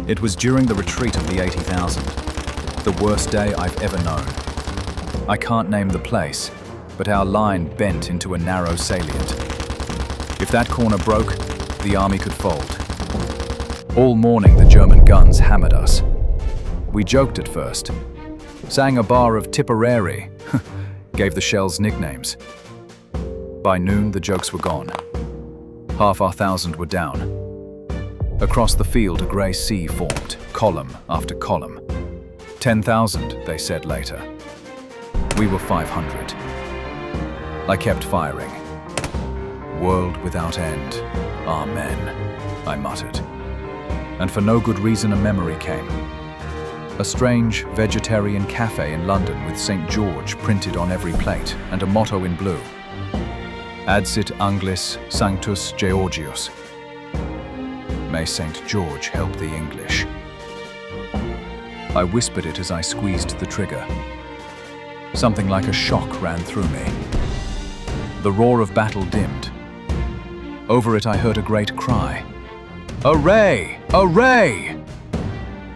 It was during the retreat of the 80,000, the worst day I've ever known. I can't name the place, but our line bent into a narrow salient. If that corner broke, the army could fold. All morning the German guns hammered us. We joked at first, sang a bar of Tipperary, gave the shells nicknames. By noon the jokes were gone. Half our thousand were down. Across the field a grey sea formed, column after column. 10,000, they said later. We were 500. I kept firing. World without end. Amen, I muttered. And for no good reason a memory came. A strange vegetarian cafe in London with St. George printed on every plate and a motto in blue. Adsit Anglis Sanctus Georgius. May St. George help the English. I whispered it as I squeezed the trigger. Something like a shock ran through me. The roar of battle dimmed. Over it I heard a great cry. Array! Array!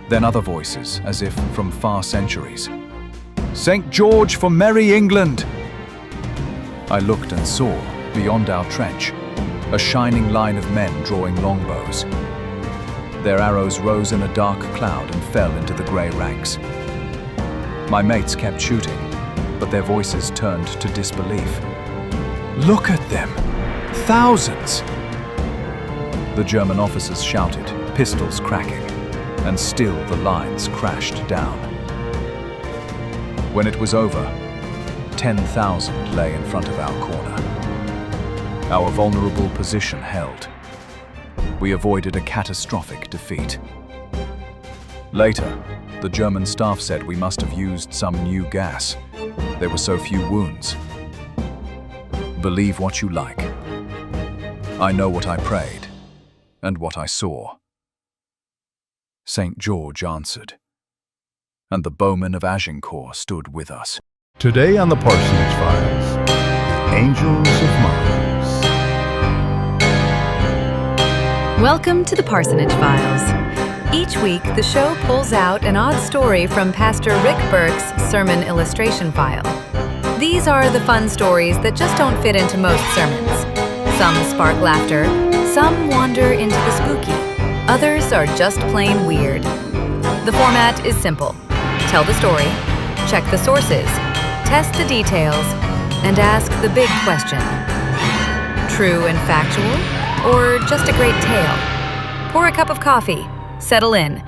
Then other voices, as if from far centuries. St. George for merry England! I looked and saw, beyond our trench, a shining line of men drawing longbows. Their arrows rose in a dark cloud and fell into the grey ranks. My mates kept shooting, but their voices turned to disbelief. Look at them! Thousands! The German officers shouted, pistols cracking, and still the lines crashed down. When it was over, 10,000 lay in front of our corner. Our vulnerable position held. We avoided a catastrophic defeat. Later, the German staff said we must have used some new gas. There were so few wounds. Believe what you like. I know what I prayed and what I saw. St. George answered, and the Bowmen of Agincourt stood with us. Today on the Parsonage Files, the Angels of Mons. Welcome to the Parsonage Files. Each week, the show pulls out an odd story from Pastor Rick Burke's sermon illustration file. These are the fun stories that just don't fit into most sermons. Some spark laughter, some wander into the spooky, others are just plain weird. The format is simple. Tell the story, check the sources, test the details, and ask the big question. True and factual, or just a great tale? Pour a cup of coffee, settle in.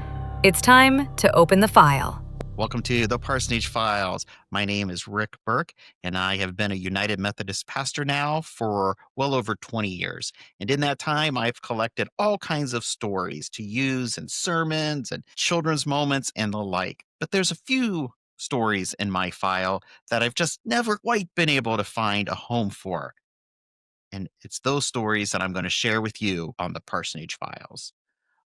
It's time to open the file. Welcome to the Parsonage Files. My name is Rick Burke, and I have been a United Methodist pastor now for well over 20 years. And in that time, I've collected all kinds of stories to use in sermons and children's moments and the like. But there's a few stories in my file that I've just never quite been able to find a home for. And it's those stories that I'm going to share with you on the Parsonage Files.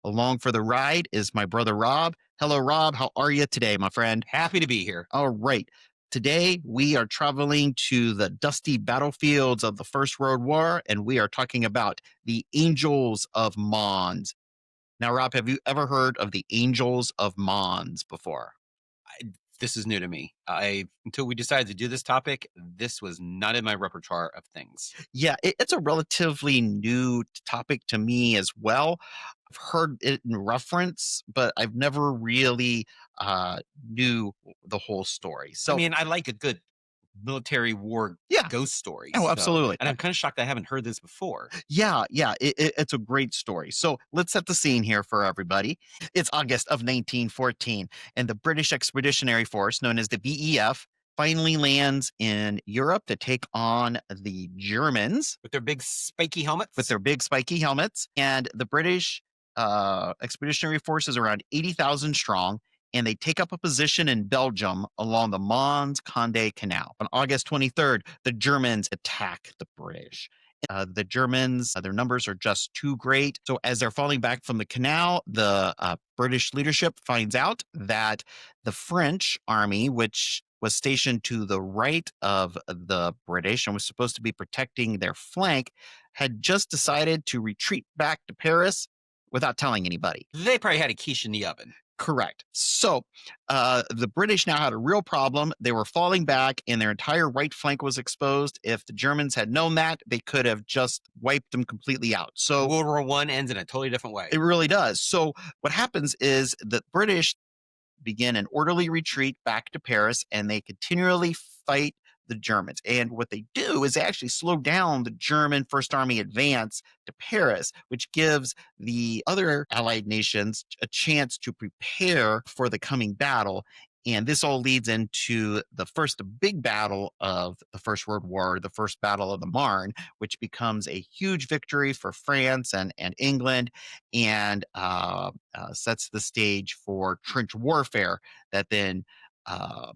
Along for the ride is my brother Rob. Hello, Rob. How are you today, my friend? Happy to be here. All right. Today, we are traveling to the dusty battlefields of the First World War, and we are talking about the Angels of Mons. Now, Rob, have you ever heard of the Angels of Mons before? This is new to me. Until we decided to do this topic, this was not in my repertoire of things. Yeah, it's a relatively new topic to me as well. I've heard it in reference, but I've never really knew the whole story. So, I mean, I like a good military war ghost story. Oh, absolutely. And I'm kind of shocked I haven't heard this before. Yeah, it's a great story. So let's set the scene here for everybody. It's August of 1914, and the British Expeditionary Force, known as the BEF, finally lands in Europe to take on the Germans. With their big spiky helmets? With their big spiky helmets. And the British Expeditionary Force is around 80,000 strong, and they take up a position in Belgium along the Mons-Condé Canal. On August 23rd, the Germans attack the British. The Germans, their numbers are just too great. So as they're falling back from the canal, the British leadership finds out that the French army, which was stationed to the right of the British and was supposed to be protecting their flank, had just decided to retreat back to Paris without telling anybody. They probably had a quiche in the oven. Correct. So the British now had a real problem. They were falling back and their entire right flank was exposed. If the Germans had known that, they could have just wiped them completely out. So World War I ends in a totally different way. it really does. So what happens is the British begin an orderly retreat back to Paris, and they continually fight the Germans. And what they do is they actually slow down the German First Army advance to Paris, which gives the other Allied nations a chance to prepare for the coming battle. And this all leads into the first big battle of the First World War, the First Battle of the Marne, which becomes a huge victory for France and England, and sets the stage for trench warfare that then, of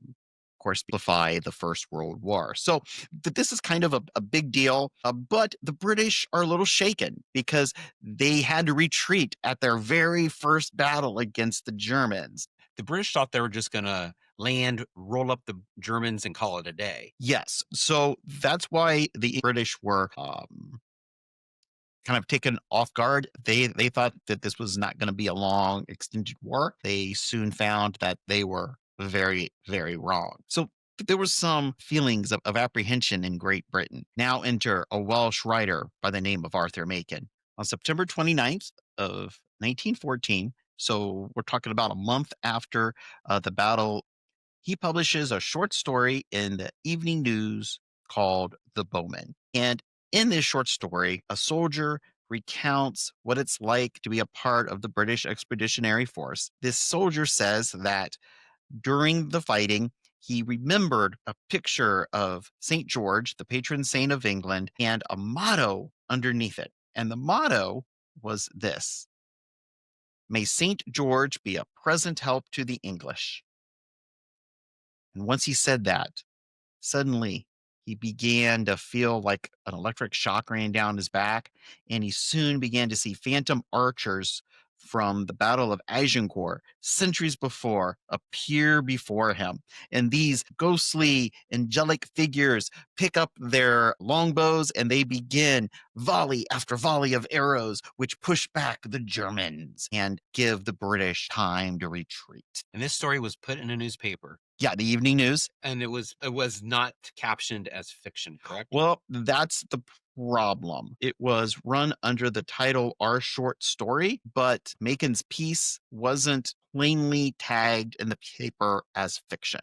course, amplify the First World War. So this is kind of a big deal, but the British are a little shaken because they had to retreat at their very first battle against the Germans. The British thought they were just going to land, roll up the Germans, and call it a day. Yes. So that's why the British were kind of taken off guard. They thought that this was not going to be a long, extended war. They soon found that they were very, very wrong. So there was some feelings of apprehension in Great Britain. Now enter a Welsh writer by the name of Arthur Machen. On September 29th of 1914, so we're talking about a month after the battle, he publishes a short story in the Evening News called The Bowmen. And in this short story, a soldier recounts what it's like to be a part of the British Expeditionary Force. This soldier says that during the fighting, he remembered a picture of St. George, the patron saint of England, and a motto underneath it. And the motto was this: "May St. George be a present help to the English." And once he said that, suddenly he began to feel like an electric shock ran down his back, and he soon began to see phantom archers from the Battle of Agincourt centuries before appear before him. And these ghostly, angelic figures pick up their longbows and they begin volley after volley of arrows, which push back the Germans and give the British time to retreat. And this story was put in a newspaper. Yeah, the Evening News. And it was not captioned as fiction, correct? Well, that's the problem. It was run under the title Our Short Story, but Macon's piece wasn't plainly tagged in the paper as fiction.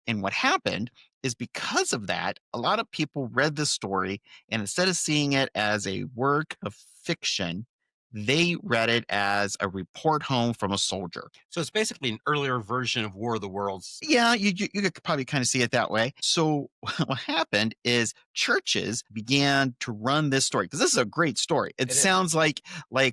And what happened is because of that, a lot of people read the story, and instead of seeing it as a work of fiction, they read it as a report home from a soldier. So it's basically an earlier version of War of the Worlds. Yeah, you could probably kind of see it that way. So what happened is churches began to run this story, because this is a great story. It sounds like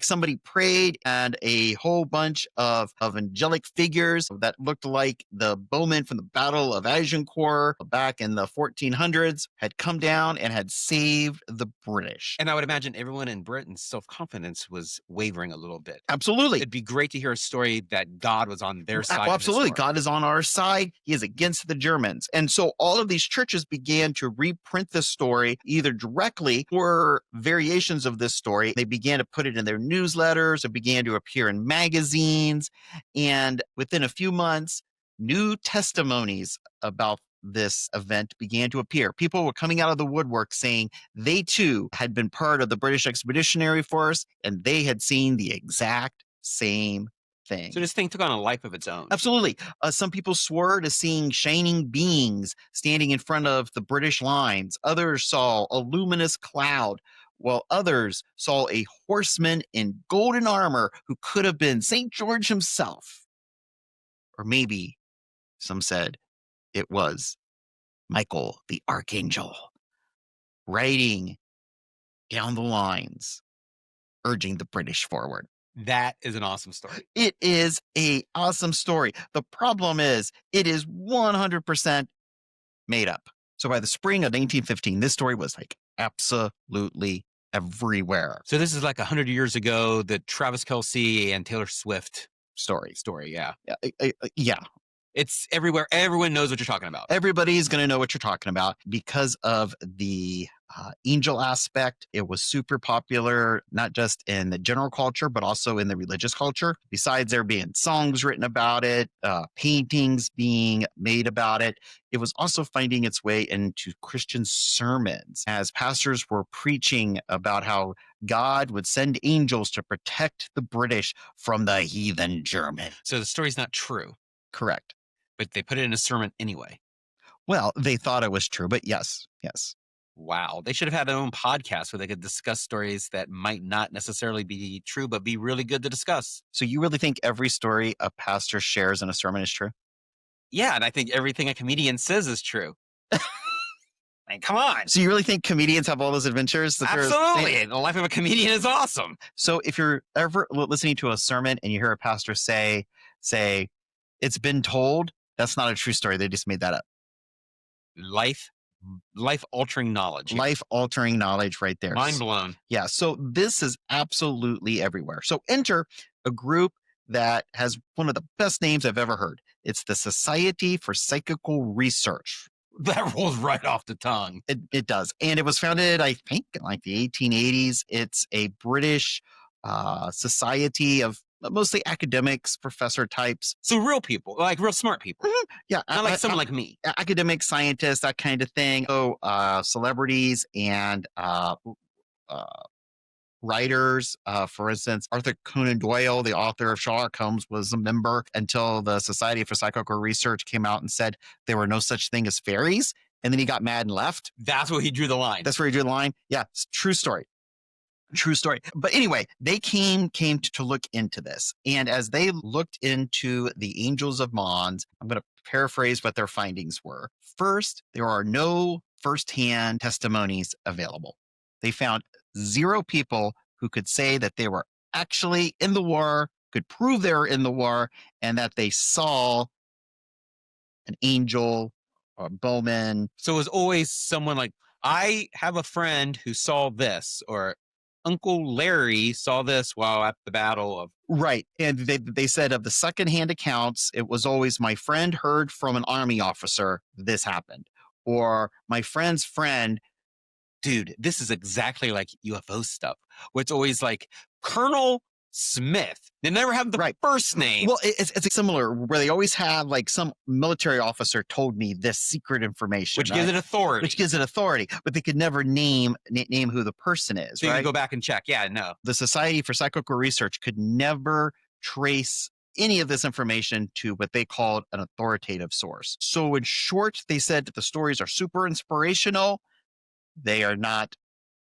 somebody prayed and a whole bunch of angelic figures that looked like the bowmen from the Battle of Agincourt back in the 1400s had come down and had saved the British. And I would imagine everyone in Britain's self-confidence was wavering a little bit. Absolutely. It'd be great to hear a story that God was on their side. Absolutely. God is on our side. He is against the Germans. And so all of these churches began to reprint the story either directly or variations of this story. They began to put it in their newsletters. It began to appear in magazines. And within a few months, new testimonies about this event began to appear. People were coming out of the woodwork saying they too had been part of the British Expeditionary Force and they had seen the exact same thing. So this thing took on a life of its own. Absolutely. Some people swore to seeing shining beings standing in front of the British lines. Others saw a luminous cloud, while others saw a horseman in golden armor who could have been St. George himself. Or maybe, some said, it was Michael the Archangel riding down the lines, urging the British forward. That is an awesome story. It is an awesome story. The problem is it is 100% made up. So by the spring of 1915, this story was like absolutely everywhere. So this is like 100 years ago, the Travis Kelce and Taylor Swift Story. Yeah. Yeah. It's everywhere. Everyone knows what you're talking about. Everybody's going to know what you're talking about because of the angel aspect. It was super popular, not just in the general culture, but also in the religious culture. Besides there being songs written about it, paintings being made about it, it was also finding its way into Christian sermons as pastors were preaching about how God would send angels to protect the British from the heathen German. So the story's not true, Correct. but they put it in a sermon anyway. Well, they thought it was true, but yes. Wow. They should have had their own podcast where they could discuss stories that might not necessarily be true, but be really good to discuss. So you really think every story a pastor shares in a sermon is true? Yeah, and I think everything a comedian says is true. I mean, come on. So you really think comedians have all those adventures? That they're Absolutely. saying- The life of a comedian is awesome. So if you're ever listening to a sermon and you hear a pastor say, it's been told, that's not a true story. They just made that up. Life-altering knowledge. Life-altering knowledge right there. Mind blown. Yeah, so this is absolutely everywhere. So enter a group that has one of the best names I've ever heard. It's the Society for Psychical Research. That rolls right off the tongue. It does. And it was founded, I think, in like the 1880s. It's a British society of mostly academics, professor types. So real people, like real smart people. Yeah. Not like someone like me. Academic scientists, that kind of thing. So celebrities and writers, for instance, Arthur Conan Doyle, the author of Sherlock Holmes, was a member until the Society for Psychical Research came out and said there were no such thing as fairies. And then he got mad and left. That's where he drew the line. That's where he drew the line. Yeah, it's true story. True story. But anyway, they came to look into this. And as they looked into the Angels of Mons, I'm going to paraphrase what their findings were. First, there are no firsthand testimonies available. They found 0 people who could say that they were actually in the war, could prove they were in the war, and that they saw an angel or Bowmen. So it was always someone like, I have a friend who saw this, or Uncle Larry saw this while at the battle of. Right. And they said of the secondhand accounts, it was always my friend heard from an army officer this happened. Or my friend's friend. Dude, this is exactly like UFO stuff, where it's always like Colonel Smith. They never have the first name. Well, it's similar where they always have like some military officer told me this secret information. Which gives it authority. Which gives it authority, but they could never name who the person is. So you can go back and check. Yeah, no. The Society for Psychical Research could never trace any of this information to what they called an authoritative source. So in short, they said that the stories are super inspirational. They are not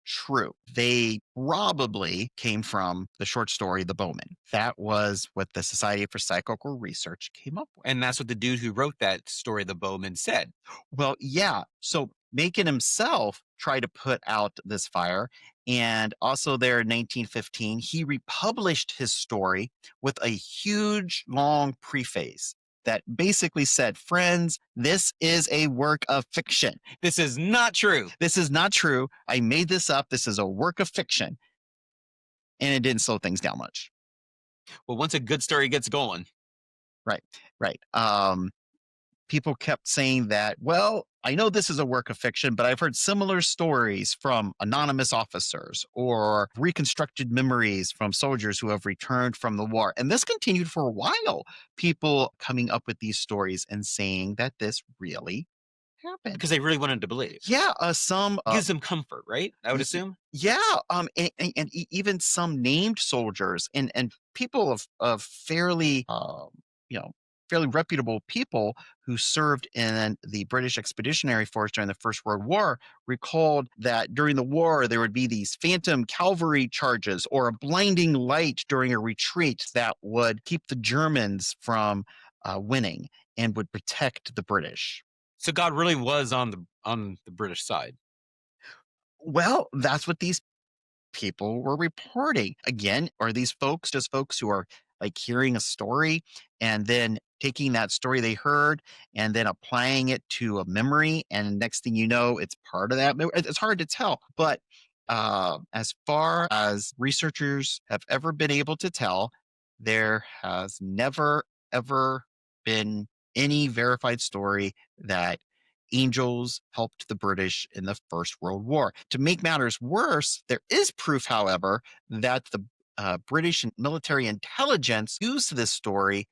true. They probably came from the short story, The Bowmen. That was what the Society for Psychical Research came up with. And that's what the dude who wrote that story, The Bowmen, said. Well, yeah. So Macon himself tried to put out this fire. And also there in 1915, he republished his story with a huge, long preface that basically said, friends, this is a work of fiction. This is not true. This is not true. I made this up. This is a work of fiction. And it didn't slow things down much. Well, once a good story gets going. Right. People kept saying that, well, I know this is a work of fiction, but I've heard similar stories from anonymous officers or reconstructed memories from soldiers who have returned from the war. And this continued for a while. People coming up with these stories and saying that this really happened. Because they really wanted to believe. Yeah, some gives them comfort, right? I would assume. Yeah, and even some named soldiers and people of fairly, fairly reputable people who served in the British Expeditionary Force during the First World War recalled that during the war, there would be these phantom cavalry charges or a blinding light during a retreat that would keep the Germans from winning and would protect the British. So God really was on the British side. Well, that's what these people were reporting. Again, are these folks just folks who are like hearing a story and then taking that story they heard and then applying it to a memory, and next thing you know, it's part of that memory? It's hard to tell. But as far as researchers have ever been able to tell, there has never, ever been any verified story that Angels helped the British in the First World War. To make matters worse, there is proof, however, that the British military intelligence used this story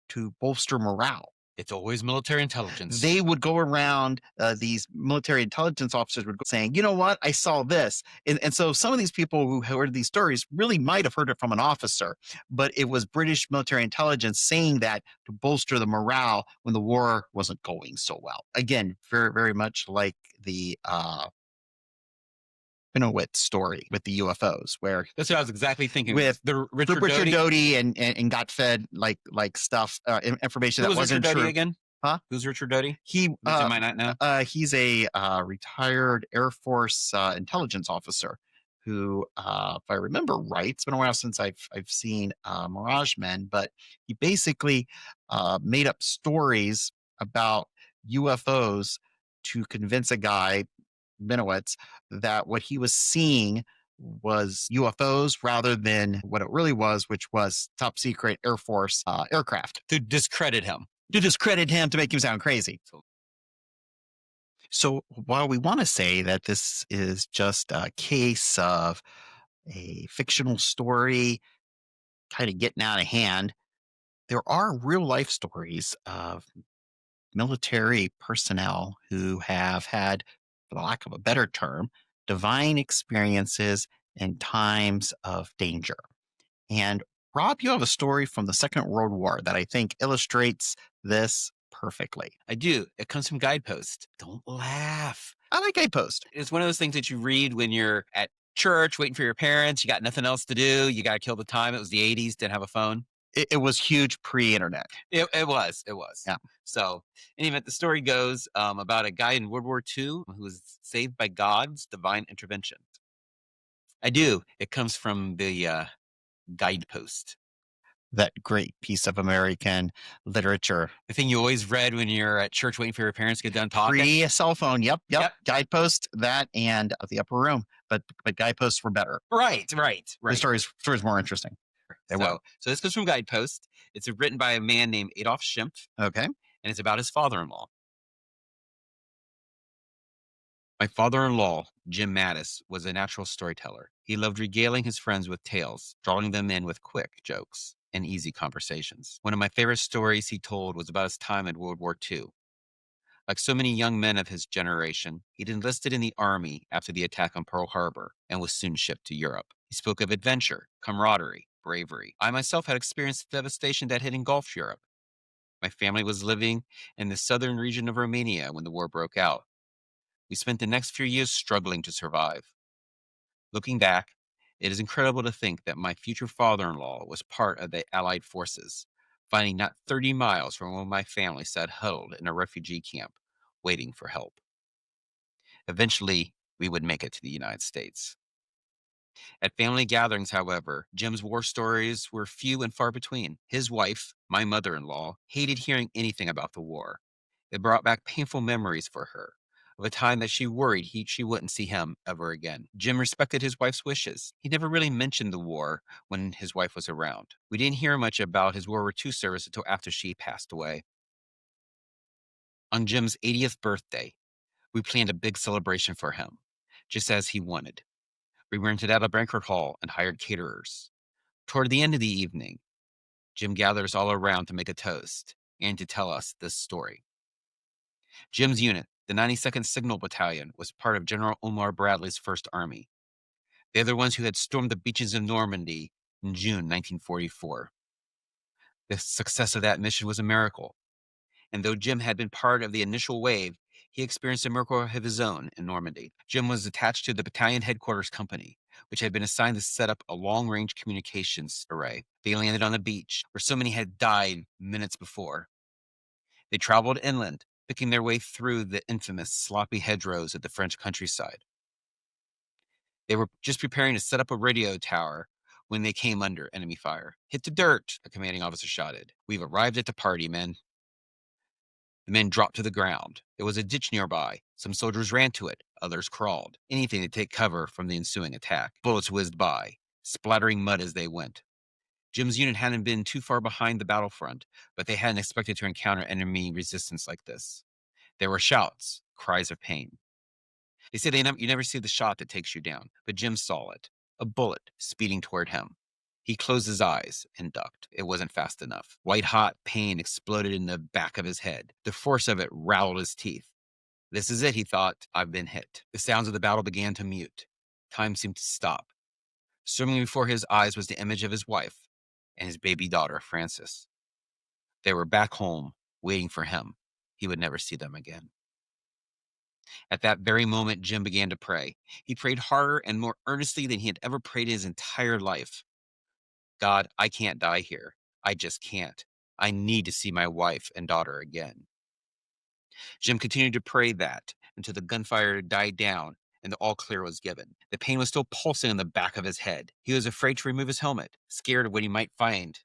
to bolster morale. It's always military intelligence. They would go around, these military intelligence officers would go saying, you know what, I saw this. And so some of these people who heard these stories really might have heard it from an officer, but it was British military intelligence saying that to bolster the morale when the war wasn't going so well. Again, very, very much like the Pinowit story with the UFOs, where That's what I was exactly thinking. with the Richard Doty and got fed like stuff, information Who that was Richard wasn't Doty true. again? Huh? Who's Richard Doty? He Which I might not know. he's a retired Air Force intelligence officer who, if I remember right, it's been a while since I've seen Mirage Men, but he basically made up stories about UFOs to convince a guy, Benowitz, that what he was seeing was UFOs rather than what it really was, which was top secret Air Force aircraft. To discredit him. To discredit him, to make him sound crazy. So while we want to say that this is just a case of a fictional story kind of getting out of hand, there are real life stories of military personnel who have had, for the lack of a better term, divine experiences in times of danger. And Rob, you have a story from the Second World War that I think illustrates this perfectly. I do. It comes from Guidepost. Don't laugh. I like Guidepost. It's one of those things that you read when you're at church waiting for your parents. You got nothing else to do. You got to kill the time. It was the 80s. Didn't have a phone. It was huge pre-internet. It was. Yeah. So, in any event, the story goes about a guy in World War II who was saved by God's divine intervention. I do. It comes from the Guidepost. That great piece of American literature. The thing you always read when you're at church waiting for your parents to get done talking. Free cell phone. Yep. Guidepost, that, and the upper room. But Guideposts were better. Right. The story's more interesting. So this comes from Guidepost. It's written by a man named Adolf Schimpf. Okay. And it's about his father-in-law. My father-in-law, Jim Mattis, was a natural storyteller. He loved regaling his friends with tales, drawing them in with quick jokes and easy conversations. One of my favorite stories he told was about his time in World War II. Like so many young men of his generation, he'd enlisted in the army after the attack on Pearl Harbor and was soon shipped to Europe. He spoke of adventure, camaraderie, bravery. I myself had experienced the devastation that had engulfed Europe. My family was living in the southern region of Romania when the war broke out. We spent the next few years struggling to survive. Looking back, it is incredible to think that my future father-in-law was part of the Allied forces, fighting not 30 miles from where my family sat huddled in a refugee camp, waiting for help. Eventually, we would make it to the United States. At family gatherings, however, Jim's war stories were few and far between. His wife, my mother-in-law, hated hearing anything about the war. It brought back painful memories for her of a time that she worried she wouldn't see him ever again. Jim respected his wife's wishes. He never really mentioned the war when his wife was around. We didn't hear much about his World War II service until after she passed away. On Jim's 80th birthday, we planned a big celebration for him, just as he wanted. We rented out a banquet hall and hired caterers. Toward the end of the evening, Jim gathered us all around to make a toast and to tell us this story. Jim's unit, the 92nd Signal Battalion, was part of General Omar Bradley's First Army. They're the ones who had stormed the beaches of Normandy in June 1944. The success of that mission was a miracle. And though Jim had been part of the initial wave, he experienced a miracle of his own in Normandy. Jim was attached to the battalion headquarters company, which had been assigned to set up a long-range communications array. They landed on a beach where so many had died minutes before. They traveled inland, picking their way through the infamous sloppy hedgerows of the French countryside. They were just preparing to set up a radio tower when they came under enemy fire. "Hit the dirt," a commanding officer shouted. "We've arrived at the party, men." The men dropped to the ground. There was a ditch nearby. Some soldiers ran to it. Others crawled. Anything to take cover from the ensuing attack. Bullets whizzed by, splattering mud as they went. Jim's unit hadn't been too far behind the battlefront, but they hadn't expected to encounter enemy resistance like this. There were shouts, cries of pain. They say you never see the shot that takes you down, but Jim saw it, a bullet speeding toward him. He closed his eyes and ducked. It wasn't fast enough. White-hot pain exploded in the back of his head. The force of it rattled his teeth. This is it, he thought. I've been hit. The sounds of the battle began to mute. Time seemed to stop. Swimming before his eyes was the image of his wife and his baby daughter, Frances. They were back home, waiting for him. He would never see them again. At that very moment, Jim began to pray. He prayed harder and more earnestly than he had ever prayed his entire life. God, I can't die here. I just can't. I need to see my wife and daughter again. Jim continued to pray that until the gunfire died down and the all clear was given. The pain was still pulsing in the back of his head. He was afraid to remove his helmet, scared of what he might find,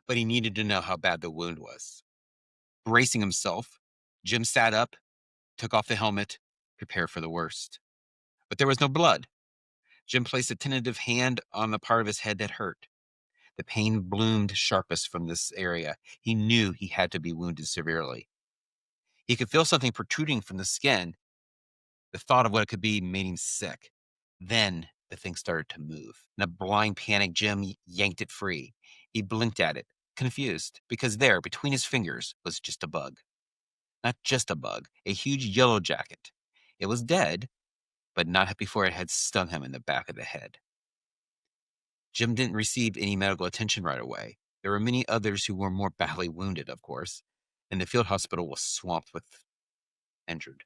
but he needed to know how bad the wound was. Bracing himself, Jim sat up, took off the helmet, prepared for the worst. But there was no blood. Jim placed a tentative hand on the part of his head that hurt. The pain bloomed sharpest from this area. He knew he had to be wounded severely. He could feel something protruding from the skin. The thought of what it could be made him sick. Then the thing started to move. In a blind panic, Jim yanked it free. He blinked at it, confused, because there, between his fingers, was just a bug. Not just a bug, a huge yellow jacket. It was dead, but not before it had stung him in the back of the head. Jim didn't receive any medical attention right away. There were many others who were more badly wounded, of course, and the field hospital was swamped with injured.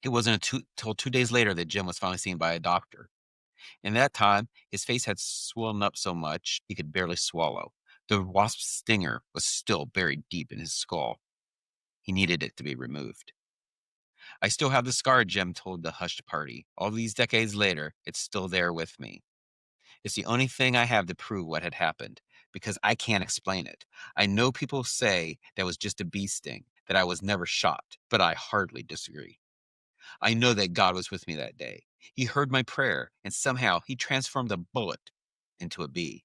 It wasn't until 2 days later that Jim was finally seen by a doctor. In that time, his face had swollen up so much he could barely swallow. The wasp's stinger was still buried deep in his skull. He needed it to be removed. I still have the scar, Jim told the hushed party. All these decades later, it's still there with me. It's the only thing I have to prove what had happened, because I can't explain it. I know people say that was just a bee sting, that I was never shot, but I hardly disagree. I know that God was with me that day. He heard my prayer, and somehow he transformed a bullet into a bee.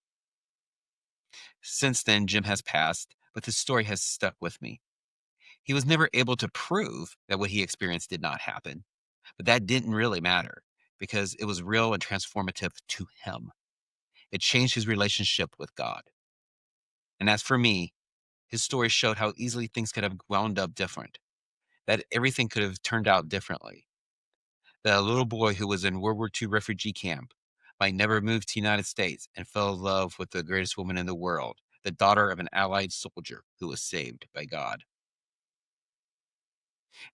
Since then, Jim has passed, but the story has stuck with me. He was never able to prove that what he experienced did not happen, but that didn't really matter, because it was real and transformative to him. It changed his relationship with God. And as for me, his story showed how easily things could have wound up different, that everything could have turned out differently. That a little boy who was in World War II refugee camp might never move to the United States and fell in love with the greatest woman in the world, the daughter of an Allied soldier who was saved by God.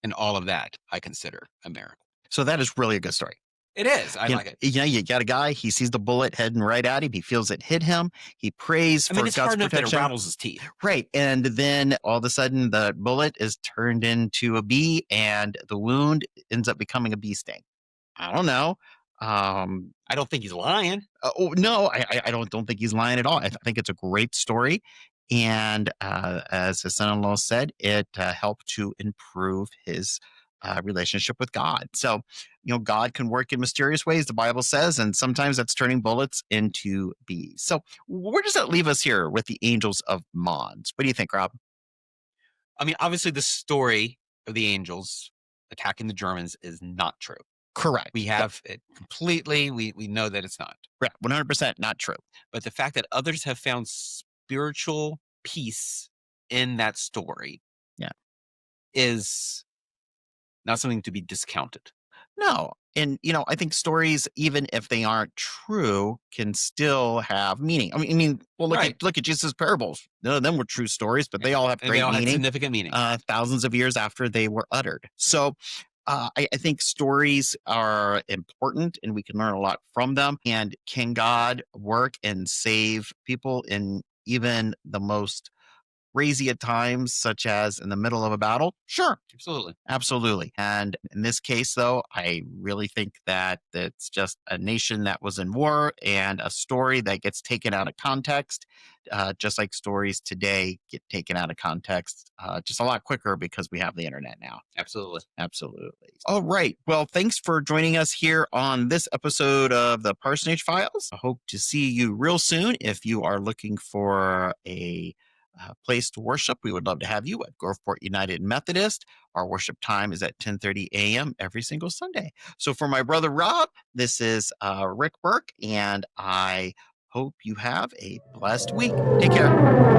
And all of that I consider a miracle. So that is really a good story. It is. I like it. You got a guy, he sees the bullet heading right at him. He feels it hit him. He prays for it's God's hard enough that it protection. rattles his teeth. Right. And then all of a sudden the bullet is turned into a bee and the wound ends up becoming a bee sting. I don't know. I don't think he's lying. No, I don't think he's lying at all. I think it's a great story. And as his son-in-law said, it helped to improve his relationship with God. So, God can work in mysterious ways, the Bible says, and sometimes that's turning bullets into bees. So where does that leave us here with the Angels of Mons? What do you think, Rob? I mean, obviously the story of the angels attacking the Germans is not true. Correct. We have it completely. We know that it's not. Right. 100% not true. But the fact that others have found spiritual peace in that story is not something to be discounted. No. And, I think stories, even if they aren't true, can still have meaning. Look at Jesus' parables. None of them were true stories, but they all have great meaning. Had significant meaning. Thousands of years after they were uttered. So I think stories are important and we can learn a lot from them. And can God work and save people in even the most crazy at times, such as in the middle of a battle? Sure. Absolutely. Absolutely. And in this case, though, I really think that it's just a nation that was in war and a story that gets taken out of context, just like stories today get taken out of context just a lot quicker because we have the internet now. Absolutely. Absolutely. All right. Well, thanks for joining us here on this episode of the Parsonage Files. I hope to see you real soon. If you are looking for a place to worship, we would love to have you at Groveport United Methodist. Our worship time is at 10:30 a.m. every single Sunday. So for my brother Rob, this is Rick Burke, and I hope you have a blessed week. Take care.